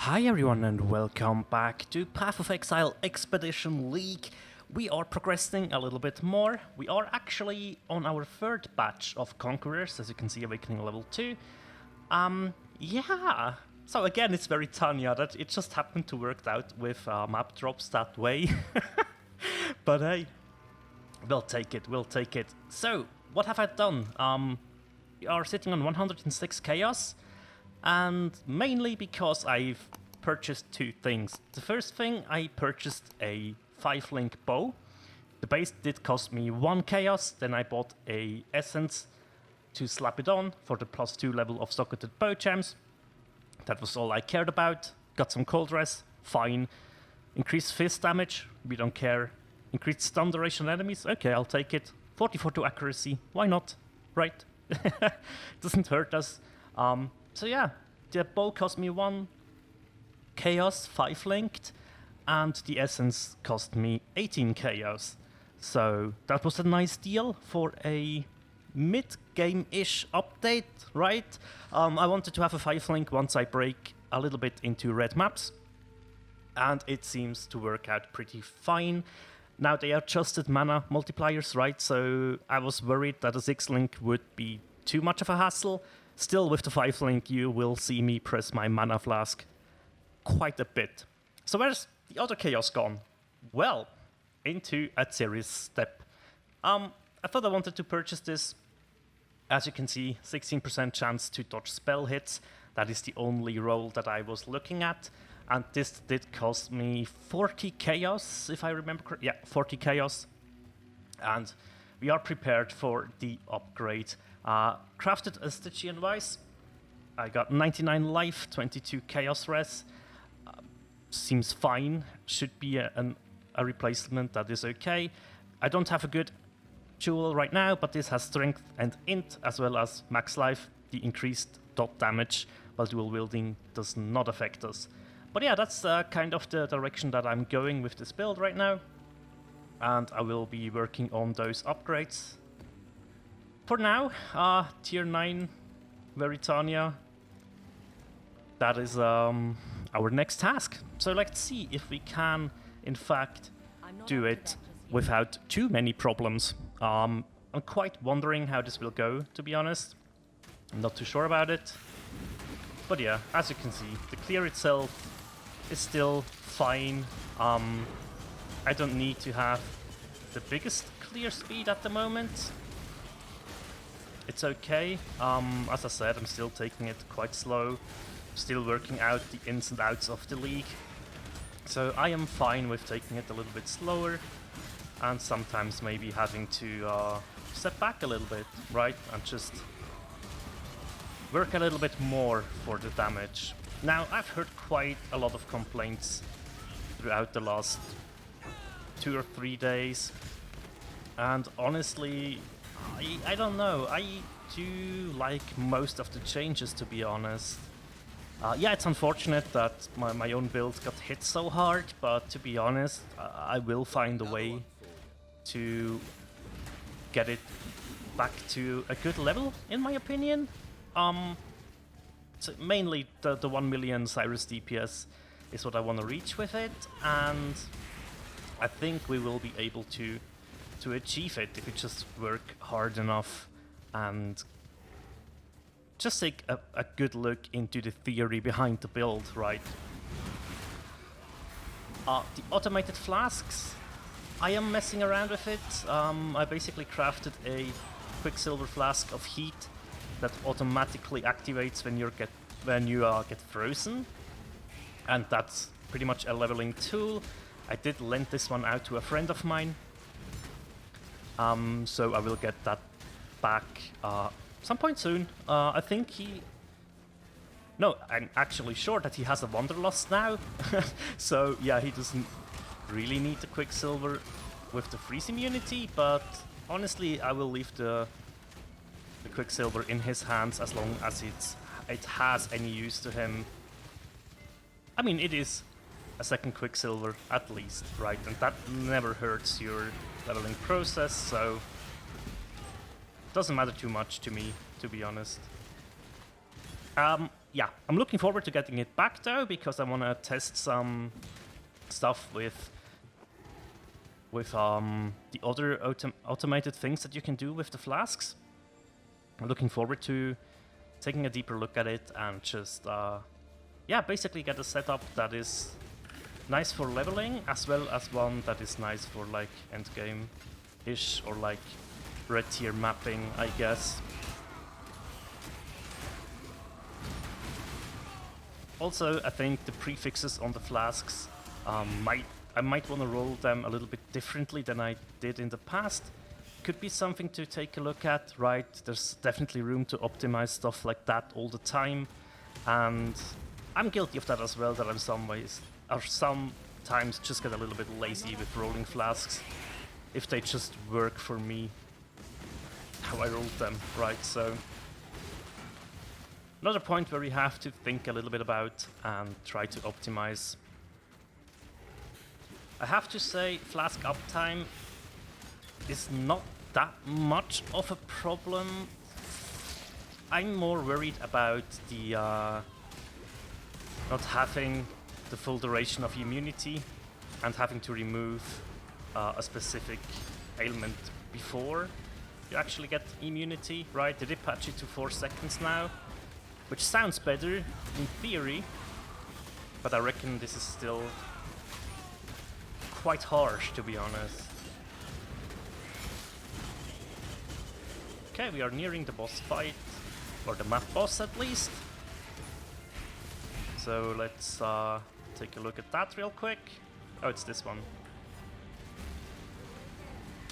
Hi everyone and welcome back to Path of Exile Expedition League. We are progressing a little bit more. We are actually on our third batch of Conquerors, as you can see, Awakening level 2. Yeah. So again, it's Veritania, that it just happened to work out with map drops that way. But hey, we'll take it. So, what have I done? We are sitting on 106 Chaos. And mainly because I've purchased two things. The first thing, I purchased a 5-link bow. The base did cost me 1 chaos, then I bought a essence to slap it on for the +2 level of socketed bow gems. That was all I cared about. Got some cold res, fine. Increased fist damage, we don't care. Increased stun duration on enemies, okay, I'll take it. 44 accuracy, why not, right? Doesn't hurt us. So yeah, the bow cost me 1 chaos, 5-linked, and the essence cost me 18 chaos. So that was a nice deal for a mid-game-ish update, right? I wanted to have a 5-link once I break a little bit into red maps, and it seems to work out pretty fine. Now they adjusted mana multipliers, right? So I was worried that a 6-link would be too much of a hassle. Still, with the 5-link, you will see me press my mana flask quite a bit. So where's the other chaos gone? Well, into a serious step. I thought I wanted to purchase this. As you can see, 16% chance to dodge spell hits. That is the only roll that I was looking at. And this did cost me 40 chaos, if I remember correctly. Yeah, 40 chaos. And we are prepared for the upgrade. Crafted a Stygian Vice. I got 99 life, 22 chaos res. Seems fine. Should be a replacement that is okay. I don't have a good jewel right now, but this has strength and int as well as max life. The increased dot damage while dual wielding does not affect us. But yeah, that's kind of the direction that I'm going with this build right now. And I will be working on those upgrades. For now, tier 9 Veritania, that is our next task. So let's see if we can, in fact, do it without too many problems. I'm quite wondering how this will go, to be honest. I'm not too sure about it. But yeah, as you can see, the clear itself is still fine. I don't need to have the biggest clear speed at the moment. It's okay. As I said, I'm still taking it quite slow. Still working out the ins and outs of the league. So I am fine with taking it a little bit slower. And sometimes maybe having to step back a little bit, right? And just work a little bit more for the damage. Now, I've heard quite a lot of complaints throughout the last 2 or 3 days. And honestly, I don't know, I do like most of the changes, to be honest. Yeah, it's unfortunate that my own build got hit so hard, but to be honest, I will find a way to get it back to a good level, in my opinion. So mainly the 1 million Cyrus DPS is what I want to reach with it, and I think we will be able to achieve it if we just work hard enough and just take a good look into the theory behind the build, right? The automated flasks, I am messing around with it. I basically crafted a Quicksilver flask of heat that automatically activates when you get frozen, and that's pretty much a leveling tool. I did lend this one out to a friend of mine. So I will get that back some point soon. I think no, I'm actually sure that he has a Wanderlust now. So yeah, he doesn't really need the Quicksilver with the freeze immunity, but honestly, I will leave the Quicksilver in his hands as long as it has any use to him. I mean, it is a second Quicksilver at least, right? And that never hurts your leveling process, so doesn't matter too much to me, to be honest. yeah, I'm looking forward to getting it back though, because I want to test some stuff with the other automated things that you can do with the flasks. I'm looking forward to taking a deeper look at it and just yeah, basically get a setup that is nice for leveling, as well as one that is nice for like endgame-ish or like red tier mapping, I guess. Also, I think the prefixes on the flasks I might want to roll them a little bit differently than I did in the past. Could be something to take a look at, right? There's definitely room to optimize stuff like that all the time, and I'm guilty of that as well, that I'm sometimes just get a little bit lazy with rolling flasks if they just work for me how I rolled them, right? So another point where we have to think a little bit about and try to optimize. I have to say, flask uptime is not that much of a problem. I'm more worried about the not having the full duration of immunity and having to remove a specific ailment before you actually get immunity, right? They did patch it to 4 seconds now, which sounds better in theory, but I reckon this is still quite harsh, to be honest. Okay, we are nearing the boss fight, or the map boss at least. So let's take a look at that real quick. Oh, it's this one.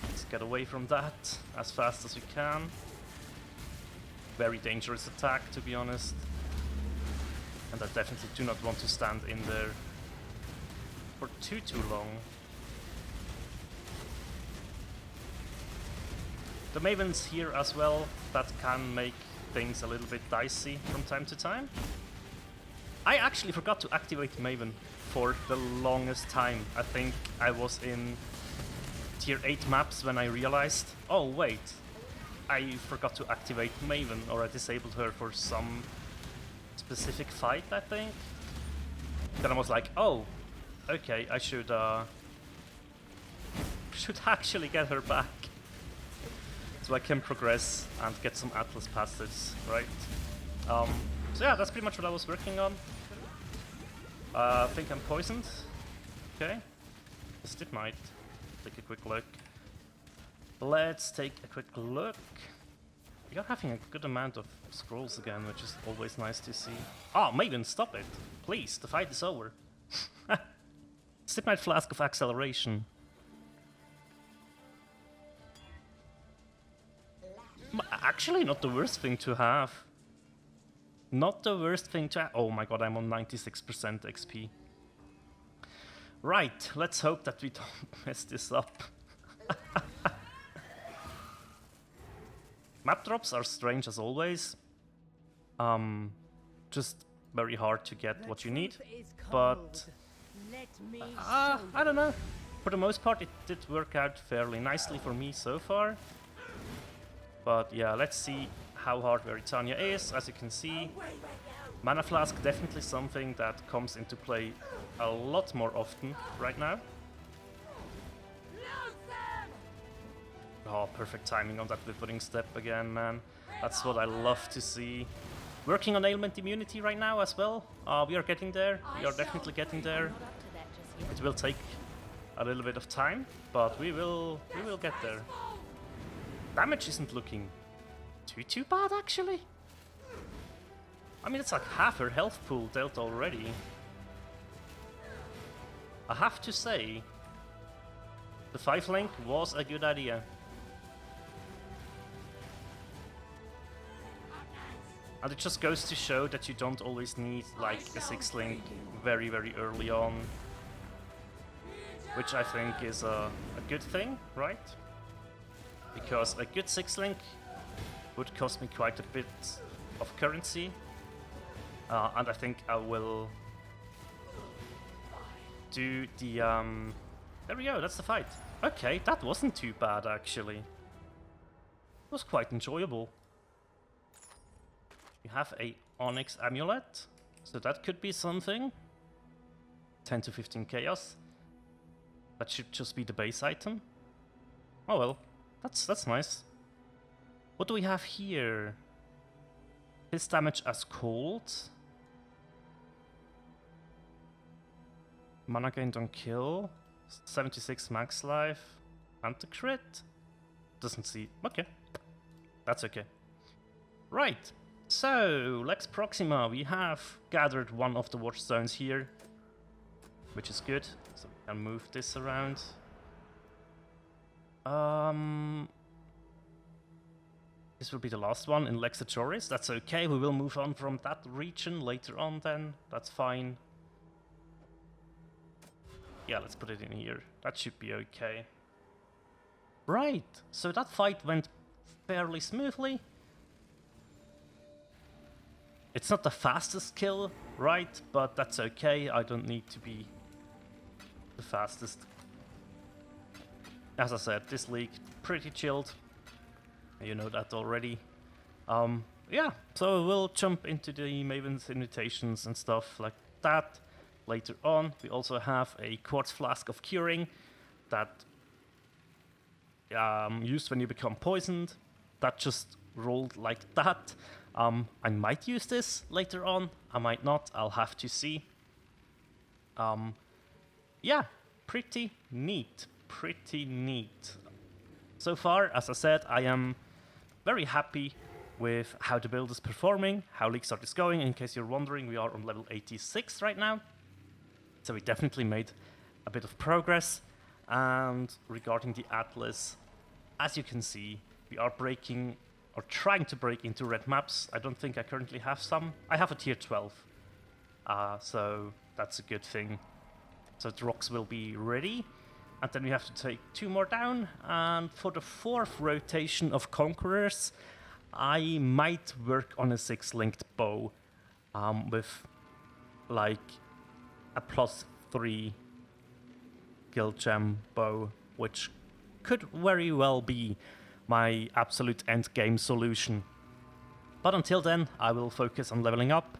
Let's get away from that as fast as we can. Very dangerous attack, to be honest. And I definitely do not want to stand in there for too long. The Maven's here as well, that can make things a little bit dicey from time to time. I actually forgot to activate Maven for the longest time. I think I was in tier 8 maps when I realized, oh wait, I forgot to activate Maven, or I disabled her for some specific fight, I think. Then I was like, oh, okay, I should actually get her back, so I can progress and get some Atlas passes, right? So yeah, that's pretty much what I was working on. I think I'm poisoned. Okay. Just it might. Take a quick look. Let's take a quick look. We are having a good amount of scrolls again, which is always nice to see. Oh, Maven, stop it! Please, the fight is over. Stipmite Flask of Acceleration. Actually, not the worst thing to have. Not the worst thing to have. Oh my god, I'm on 96% XP. Right, let's hope that we don't mess this up. Map drops are strange as always. Just very hard to get what you need. But I don't know. For the most part, it did work out fairly nicely for me so far. But yeah, let's see how hard Veritania is. As you can see, Mana Flask definitely something that comes into play a lot more often right now. Oh, perfect timing on that Withering Step again, man. That's what I love to see. Working on ailment immunity right now as well. We are getting there. We are definitely getting there. It will take a little bit of time, but we will get there. Damage isn't looking too bad, actually. I mean, it's like half her health pool dealt already. I have to say, the 5-link was a good idea. And it just goes to show that you don't always need like a 6-link very early on. Which I think is a good thing, right? Because a good 6-link would cost me quite a bit of currency. And I think I will do the... There we go, that's the fight. Okay, that wasn't too bad actually. It was quite enjoyable. We have a Onyx Amulet, so that could be something. 10 to 15 Chaos. That should just be the base item. Oh well, that's nice. What do we have here? His damage as cold. Mana gained on kill. 76 max life. And the crit. Doesn't see. Okay. That's okay. Right. So, Lex Proxima. We have gathered one of the watchstones here. Which is good. So we can move this around. This will be the last one in Lexatoris. That's okay. We will move on from that region later on then. That's fine. Yeah, let's put it in here. That should be okay. Right. So that fight went fairly smoothly. It's not the fastest kill, right? But that's okay. I don't need to be the fastest. As I said, this league pretty chilled. You know that already. Yeah, so we'll jump into the Maven's invitations and stuff like that later on. We also have a quartz flask of curing that used when you become poisoned. That just rolled like that. I might use this later on. I might not. I'll have to see. Yeah, pretty neat. Pretty neat. So far, as I said, I am very happy with how the build is performing, how League Start is going. In case you're wondering, we are on level 86 right now. So we definitely made a bit of progress. And regarding the Atlas, as you can see, we are breaking or trying to break into red maps. I don't think I currently have some. I have a tier 12. So that's a good thing. So the rocks will be ready. And then we have to take 2 more down. And for the 4th rotation of Conquerors, I might work on a 6-linked bow with like a +3 guild gem bow, which could very well be my absolute end game solution. But until then, I will focus on leveling up.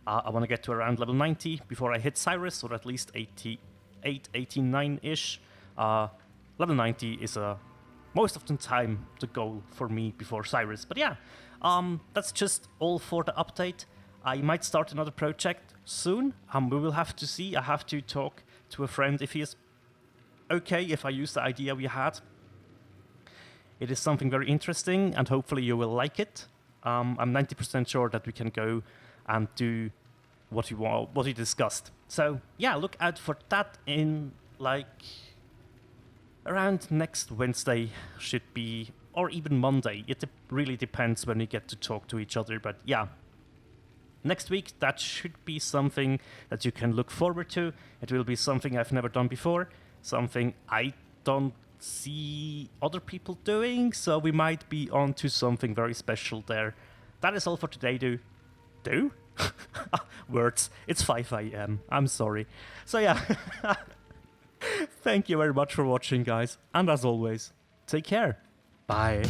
I want to get to around level 90 before I hit Cyrus, or at least 88, 89-ish. Level 90 is most of the time the goal for me before Cyrus. But yeah, that's just all for the update. I might start another project soon. We will have to see. I have to talk to a friend if he is okay if I use the idea we had. It is something very interesting, and hopefully you will like it. I'm 90% sure that we can go and do what you discussed. So yeah, look out for that in like around next Wednesday should be, or even Monday. It really depends when we get to talk to each other. But yeah, next week that should be something that you can look forward to. It will be something I've never done before, something I don't see other people doing, so we might be on to something very special there. That is all for today, do? Words. It's 5 AM. I'm sorry. So yeah, thank you very much for watching, guys. And as always, take care. Bye.